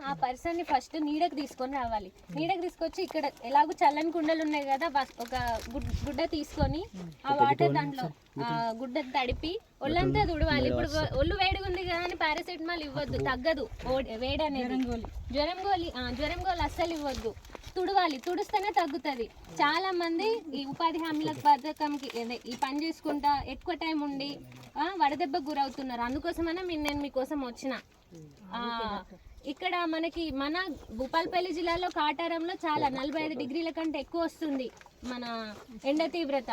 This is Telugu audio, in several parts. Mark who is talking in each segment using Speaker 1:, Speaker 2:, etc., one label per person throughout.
Speaker 1: ఆ పర్సన్ ని ఫస్ట్ నీడకు తీసుకొని రావాలి. నీడకు తీసుకొచ్చి ఇక్కడ ఎలాగో చల్లని కుండలు ఉన్నాయి కదా, ఒక గుడ్డ తీసుకొని ఆ వాటర్ దాంట్లో గుడ్డ తడిపి ఒళ్ళంతా తుడవాలి. ఇప్పుడు ఒళ్ళు వేడిగా ఉంది కదా అని పారాసెటమాల్ ఇవ్వద్దు, తగ్గదు వేడి అనేది. జ్వరం గోలి అస్సలు ఇవ్వద్దు, తుడవాలి. తుడిస్తేనే తగ్గుతుంది. చాలా మంది ఈ ఉపాధి హామీల పథకంకి ఈ పని చేసుకుంటా ఎక్కువ టైం ఉండి వడదెబ్బకు గురవుతున్నారు. అందుకోసమైనా నేను మీకోసం వచ్చిన. ఇక్కడ మన భూపాలపల్లి జిల్లాలో కాటారంలో చాలా 45 డిగ్రీల కంటే ఎక్కువ వస్తుంది మన ఎండ తీవ్రత.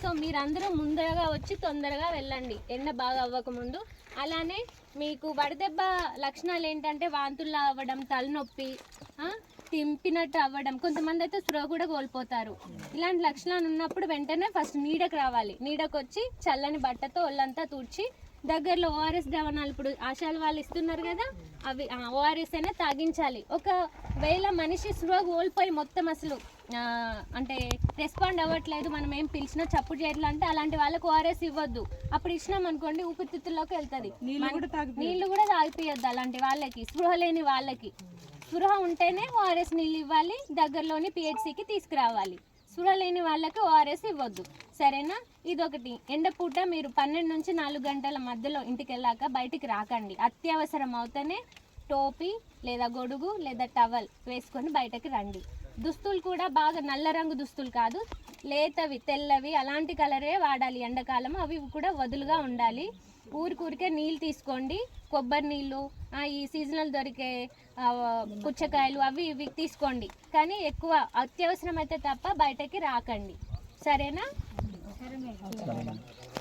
Speaker 1: సో మీరందరూ ముందరగా వచ్చి తొందరగా వెళ్ళండి, ఎండ బాగా అవ్వకముందు. అలానే మీకు వడదెబ్బ లక్షణాలు ఏంటంటే వాంతులు అవ్వడం, తలనొప్పి, తింపినట్టు అవ్వడం, కొంతమంది అయితే స్పృహ కూడా కోల్పోతారు. ఇలాంటి లక్షణాలు ఉన్నప్పుడు వెంటనే ఫస్ట్ నీడకు రావాలి. నీడకు వచ్చి చల్లని బట్టతో ఒళ్ళంతా తుడిచి దగ్గరలో ఓఆర్ఎస్ ద్రావణాలు ఇప్పుడు ఆశాలు వాళ్ళు ఇస్తున్నారు కదా, అవి ఓఆర్ఎస్ అయినా తాగించాలి. ఒకవేళ మనిషి స్పృహ కోల్పోయి మొత్తం అసలు అంటే రెస్పాండ్ అవ్వట్లేదు, మనం ఏం పిలిచినా చప్పుడు చేయట్లేదు అంటే అలాంటి వాళ్ళకి ఓఆర్ఎస్ ఇవ్వద్దు. అప్పుడు ఇచ్చినాం అనుకోండి ఊపిరితిత్తుల్లోకి వెళ్తుంది. నీళ్లు కూడా తాగిపోయొద్దు అలాంటి వాళ్ళకి, స్పృహ లేని వాళ్ళకి. స్పృహ ఉంటేనే ఓఆర్ఎస్ నీళ్ళు ఇవ్వాలి, దగ్గరలోని పిహెచ్సికి తీసుకురావాలి. స్పృహ లేని వాళ్ళకి ఓఆర్ఎస్ ఇవ్వద్దు, సరేనా? ఇదొకటి. ఎండపూట మీరు 12 నుంచి 4 గంటల మధ్యలో ఇంటికి వెళ్ళాక బయటికి రాకండి. అత్యవసరం అవుతేనే టోపీ లేదా గొడుగు లేదా టవల్ వేసుకొని బయటకి రండి. దుస్తులు కూడా బాగా నల్ల రంగు దుస్తులు కాదు, లేతవి తెల్లవి అలాంటి కలరే వాడాలి ఎండాకాలం. అవి కూడా వదులుగా ఉండాలి. ఊరికే నీళ్ళు తీసుకోండి, కొబ్బరి నీళ్ళు, ఈ సీజనల్ దొరికే పుచ్చకాయలు అవి ఇవి తీసుకోండి. కానీ ఎక్కువ అత్యవసరం అయితే తప్ప బయటకి రాకండి, సరేనా?